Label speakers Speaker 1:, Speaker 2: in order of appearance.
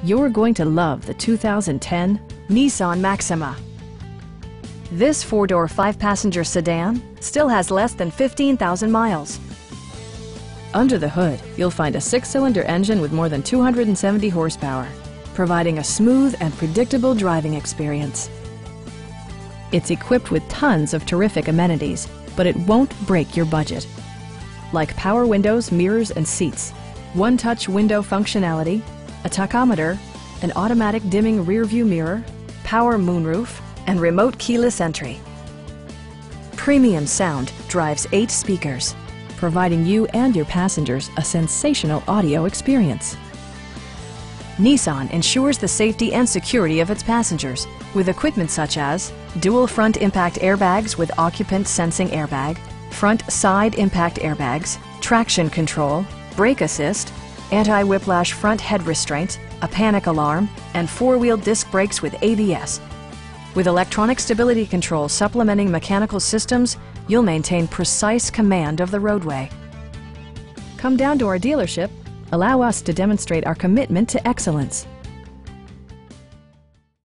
Speaker 1: You're going to love the 2010 Nissan Maxima. This four-door, five-passenger sedan still has less than 15,000 miles. Under the hood, you'll find a six-cylinder engine with more than 270 horsepower, providing a smooth and predictable driving experience. It's equipped with tons of terrific amenities, but it won't break your budget. Like power windows, mirrors, and seats, one-touch window functionality, a tachometer, an automatic dimming rear-view mirror, power moonroof, and remote keyless entry. Premium sound drives 8 speakers, providing you and your passengers a sensational audio experience. Nissan ensures the safety and security of its passengers with equipment such as dual front impact airbags with occupant sensing airbag, front side impact airbags, traction control, brake assist, anti-whiplash front head restraints, a panic alarm, and four-wheel disc brakes with ABS. With electronic stability control supplementing mechanical systems, you'll maintain precise command of the roadway. Come down to our dealership. Allow us to demonstrate our commitment to excellence.